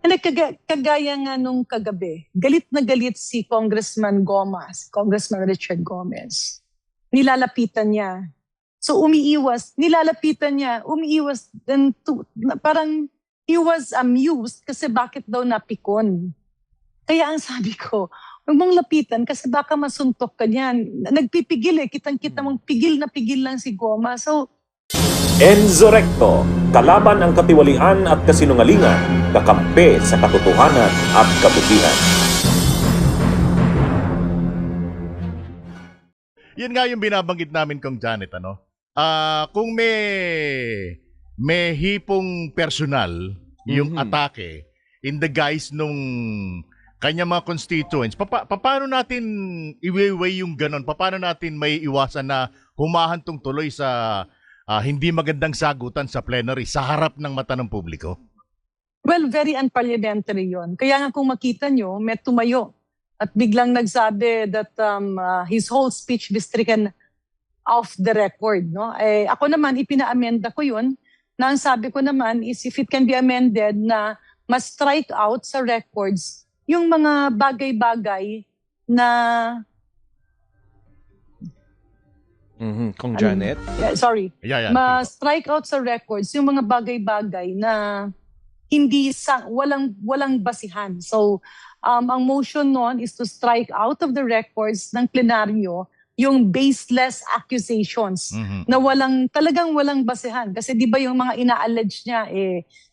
And kagaya nga nung kagabi, galit na galit si Congressman Gomez, Congressman Richard Gomez. Nilalapitan niya. So umiiwas, nilalapitan niya, umiiwas. Then parang he was amused kasi bakit daw napikon. Kaya ang sabi ko, huwag mong lapitan kasi baka masuntok ka niyan. Nagpipigil kitang-kita mong pigil lang si Gomez. So, Enzo Recto, kalaban ang katiwalian at kasinungalingan, kakampi sa katotohanan at kabutihan. Yan nga yung binabanggit namin kong Janet, ano? Kung may hipong personal yung atake in the guise nung kanya mga constituents, paano natin i-weigh yung ganon? Paano natin may iwasan na humahantong tuloy sa hindi magandang sagutan sa plenary sa harap ng mata ng publiko? well, very unparliamentary yon. Kaya nga kung makita nyo, may tumayo at biglang nagsabi that his whole speech was stricken off the record. No? Ako naman, ipina-amenda ko yun na ang sabi ko naman is if it can be amended na mas strike out sa records yung mga bagay-bagay na Kung Janet? sorry. Yeah. Ma-strike out sa records yung mga bagay-bagay na hindi walang basihan. So, ang motion noon is to strike out of the records ng plenaryo yung baseless accusations na talagang walang basihan. Kasi di ba yung mga ina-allege niya,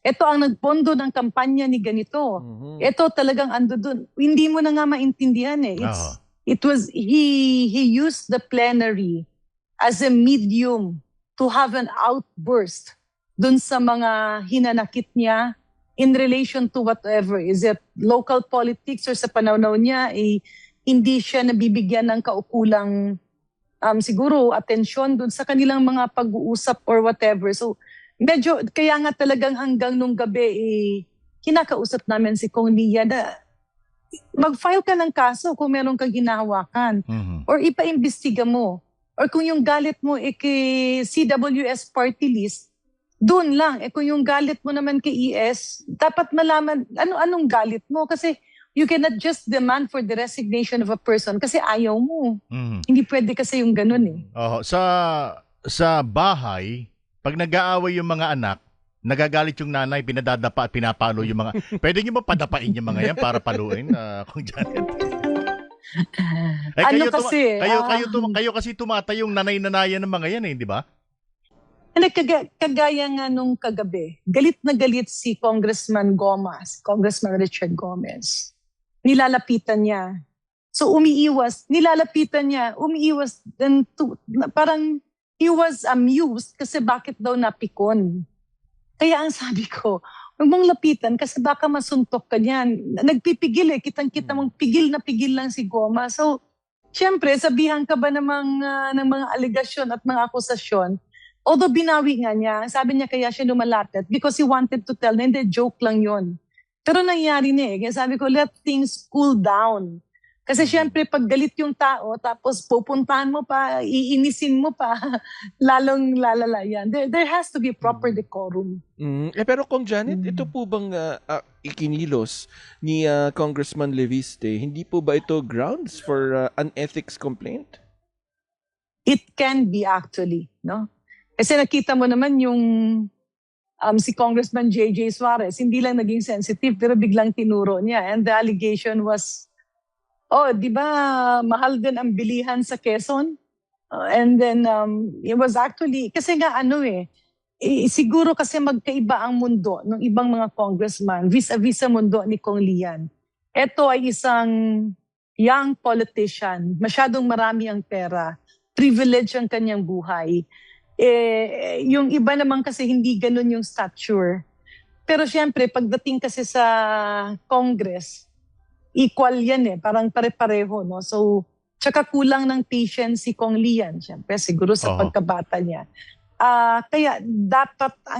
ito ang nagpondo ng kampanya ni ganito. Ito talagang ando dun. Hindi mo na nga maintindihan he used the plenary as a medium to have an outburst dun sa mga hinanakit niya in relation to whatever. Is it local politics or sa pananaw niya, hindi siya nabibigyan ng kaukulang siguro atensyon dun sa kanilang mga pag-uusap or whatever. So medyo, kaya nga talagang hanggang nung gabi, kinakausap namin si Kong Lia na mag-file ka ng kaso kung meron kang hinahawakan or ipa-imbestiga mo. Or kung yung galit mo kay CWS party list, doon lang. Kung yung galit mo naman kay ES, dapat malaman anong galit mo. Kasi you cannot just demand for the resignation of a person kasi ayaw mo. Hindi pwede kasi yung ganun Sa bahay, pag nag-aaway yung mga anak, nagagalit yung nanay, pinadadapa at pinapalo yung mga... Pwede nyo ba padapain yung mga yan para paluin, Kung Janet? Kayo kasi tumatayong nanay-nanayan ng mga yan di ba? Kagaya nga nung kagabi, galit na galit si Congressman Gomez, Congressman Richard Gomez. Nilalapitan niya. So nilalapitan niya, umiiwas. Parang he was amused kasi bakit daw napikon. Kaya ang sabi ko, huwag mong lapitan kasi baka masuntok ka niyan. Nagpipigil kitang-kita mong pigil lang si Gomez. So, syempre, sabihan ka ba ng mga aligasyon at mga akusasyon? Although binawi nga niya, sabi niya kaya siya lumalapit because he wanted to tell na hindi, joke lang yon. Pero nangyari na Kaya sabi ko, let things cool down. Kasi syempre, pag galit yung tao, tapos pupuntahan mo pa, iinisin mo pa, lalong lalala yan. There has to be proper decorum. Pero Kong Janet, ito po bang ikinilos ni Congressman Leviste, hindi po ba ito grounds for an ethics complaint? It can be actually, no? Kasi nakita mo naman yung si Congressman J.J. Suarez, hindi lang naging sensitive, pero biglang tinuro niya. And the allegation was, di ba mahal din ang bilihan sa Quezon? And then it was actually, kasi nga siguro kasi magkaiba ang mundo ng ibang mga congressman vis-a-vis sa mundo ni Kong Lian. Ito ay isang young politician, masyadong marami ang pera, privilege ang kanyang buhay. Yung iba naman kasi hindi ganun yung stature. Pero syempre, pagdating kasi sa Congress, equal yan parang pare-pareho, no? So, tsaka kulang ng patience si Kong Lian, syempre, siguro sa pagkabata niya. Kaya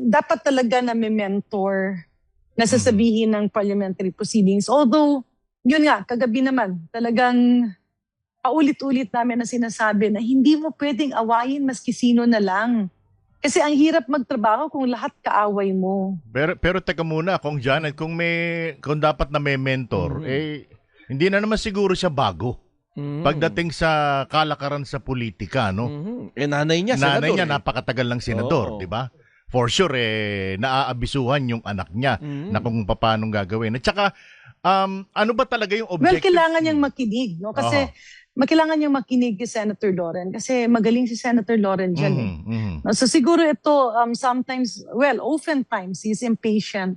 dapat talaga na may mentor na sasabihin ng parliamentary proceedings. Although, yun nga, kagabi naman, talagang paulit-ulit namin na sinasabi na hindi mo pwedeng awayin maski sino na lang. Kasi ang hirap magtrabaho kung lahat kaaway mo. Pero teka muna, kung Janet, kung dapat na may mentor, hindi na naman siguro siya bago. Pagdating sa kalakaran sa politika, no? Nanay niya, senador. Nanay niya, napakatagal ng senador, di ba? For sure, naaabisuhan yung anak niya na kung paano gagawin. At saka, ano ba talaga yung objective? Well, kailangan niyang makinig, no? Kasi kailangan niyang makinig kay Senator Loren kasi magaling si Senator Loren dyan. No, so siguro ito, sometimes, oftentimes, he's impatient.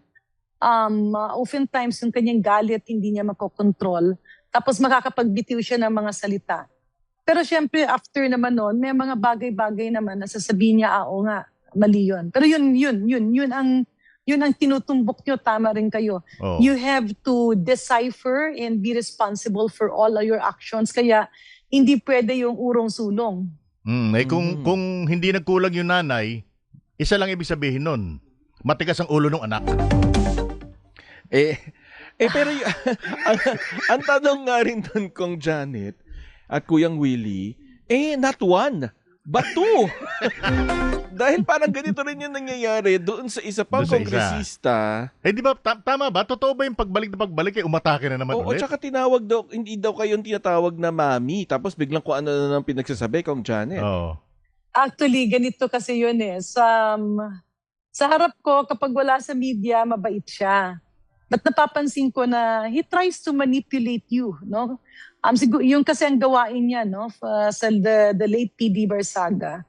Oftentimes, yung kanyang galit, hindi niya makokontrol. Tapos makakapagbitiw siya ng mga salita. Pero syempre, after naman nun, may mga bagay-bagay naman na sasabihin niya, oo nga, mali yun. Pero yun ang tinutumbok nyo, tama rin kayo. You have to decipher and be responsible for all of your actions. Kaya hindi pwede yung urong-sulong. Kung hindi nagkulang yung nanay, isa lang ibig sabihin nun, matigas ang ulo ng anak. Pero ang tanong nga rin doon kong Janet at Kuyang Willie, not one, but two. Dahil parang ganito rin yung nangyayari doon sa isa pang kongresista. Di ba, tama ba? Totoo ba yung pagbalik, umatake na naman ulit? Oo, tsaka tinawag daw, hindi daw kayong tinatawag na mami. Tapos biglang kung ano na nang pinagsasabi kong Janet. Actually, ganito kasi yun eh. Sa harap ko, kapag wala sa media, mabait siya. But napapansin ko na he tries to manipulate you, no? Siguro, yung kasi ang gawain niya, no? Sa the late PD Barsaga.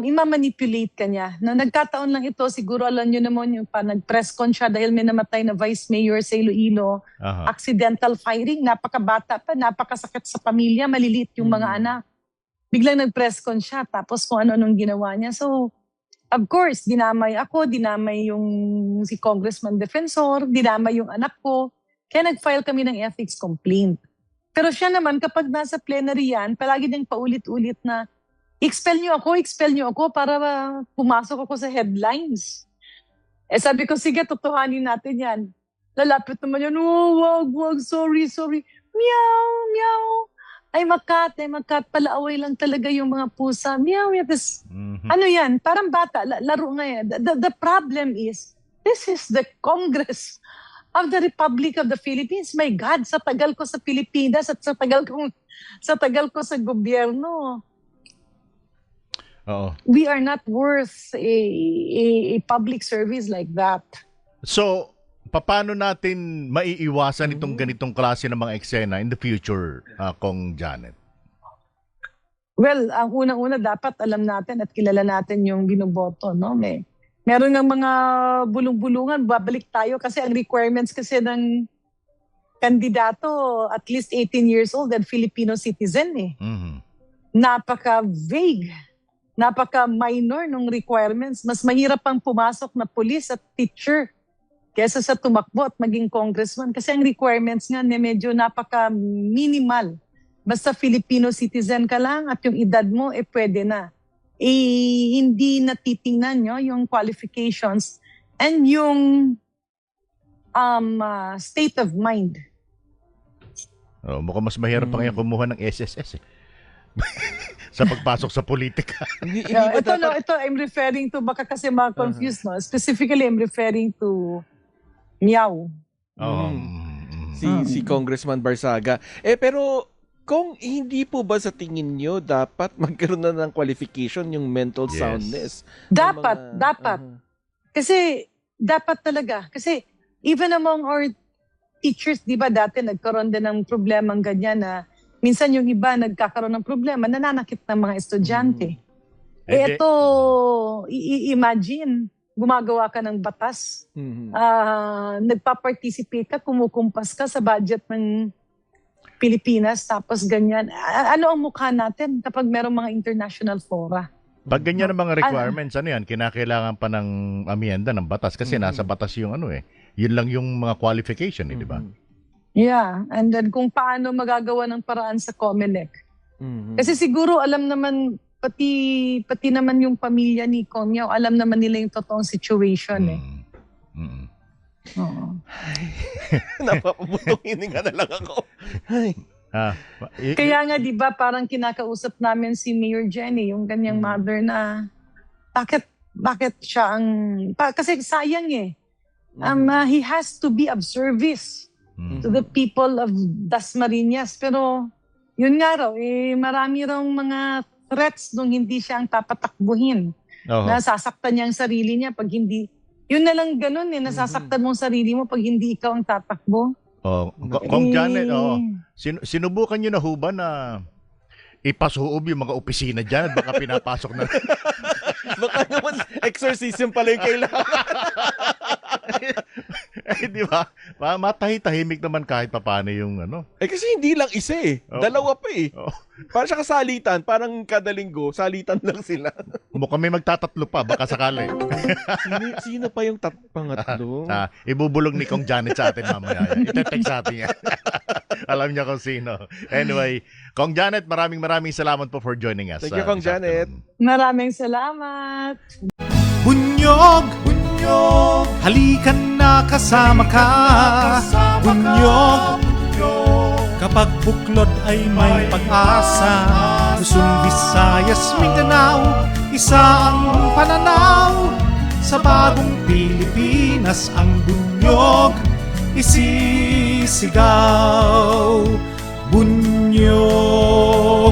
Ima-manipulate ka niya. No, nagkataon lang ito, siguro alam nyo naman yung nag-press con siya dahil may namatay na Vice Mayor sa Iloilo. Accidental firing, napakabata pa, napakasakit sa pamilya, maliliit yung mga anak. Biglang nag-press con siya, tapos kung ano-anong ginawa niya. So, of course, dinamay ako, dinamay yung si Congressman Defensor, dinamay yung anak ko. Kaya nag-file kami ng ethics complaint. Pero siya naman, kapag nasa plenary yan, palagi niyang paulit-ulit na expel niyo ako para pumasok ako sa headlines. Sabi ko, sige, totohanin natin yan. Lalapit naman yan, wag, sorry. Meow. Ay makat, palaaway lang talaga yung mga pusa. Meow. Ano yan? Parang bata, laro nga yan. The problem is, this is the Congress of the Republic of the Philippines. My God, sa tagal ko sa Pilipinas at sa tagal ko sa gobyerno, we are not worth a public service like that. So, paano natin maiiwasan itong ganitong klase ng mga eksena in the future, Kong Janet? Well, ang unang-una dapat alam natin at kilala natin yung binoboto, no? Meron ng mga bulong-bulungan, babalik tayo kasi ang requirements kasi ng kandidato at least 18 years old and Filipino citizen eh. Napaka-vague. Napaka-minor ng requirements. Mas mahirap pang pumasok na police at teacher kesa sa tumakbo at maging congressman. Kasi ang requirements nga medyo napaka-minimal. Basta Filipino citizen ka lang at yung edad mo, pwede na. Hindi natitingnan nyo yung qualifications and yung state of mind. Mukhang mas mahirap pa ngayon kumuha ng SSS eh. Sa pagpasok sa politika. Ito, I'm referring to, baka kasi ma-confused, no? Specifically, I'm referring to Meow. Si Congressman Barsaga. Pero, kung hindi po ba sa tingin nyo, dapat magkaroon na ng qualification yung mental soundness? Dapat. Kasi, dapat talaga. Kasi, even among our teachers, di ba dati nagkaroon din ng problemang ganyan na minsan yung iba nagkakaroon ng problema, nananakit ng mga estudyante. Ito, imagine, gumagawa ka ng batas, nagpa-participate ka, kumukumpas ka sa budget ng Pilipinas, tapos ganyan. Ano ang mukha natin kapag merong mga international fora? Pag ganyan ang mga requirements, kinakailangan pa ng amyenda ng batas kasi nasa batas yung yun lang yung mga qualification, di ba? Yeah, and then kung paano magagawa ng paraan sa COMELEC. Kasi siguro alam naman, pati naman yung pamilya ni Kong Meow, alam naman nila yung totoong situation eh. Napapabutong hininga na lang ako. Kaya nga 'di ba parang kinakausap namin si Mayor Jenny, yung kanyang mother na bakit siya kasi sayang eh. He has to be of service to the people of Dasmariñas. Pero yun nga raw, marami raw mga threats nung hindi siya ang papatakbuhin. Nasasaktan niya ang sarili niya pag hindi. Yun na lang ganun nasasaktan mo ang sarili mo pag hindi ikaw ang tatakbo. Kung Janet, sinubukan niyo na ho ba na ipasuob yung mga opisina dyan at baka pinapasok na. Baka naman exorcism pala yung kailangan. Di ba? Matahi-tahimik naman kahit papaano yung ano. Kasi hindi lang isa dalawa pa Parang siya kasalitan, parang kada linggo, salitan lang sila. Mukhang may magtatatlo pa, baka sakali. Sino pa yung pangatlo? Ibubulong ni Kong Janet sa atin mamaya. Ite-text sa atin yan. Alam niya kung sino. Anyway, Kong Janet, maraming salamat po for joining us. Thank you, Kong Janet. Maraming salamat. Bunyog, halikan na kasama ka. Bunyog, kapag buklod ay may pag-asa. Luzon, Visayas, Mindanao, isa ang pananaw. Sa bagong Pilipinas ang bunyog isisigaw. Bunyog.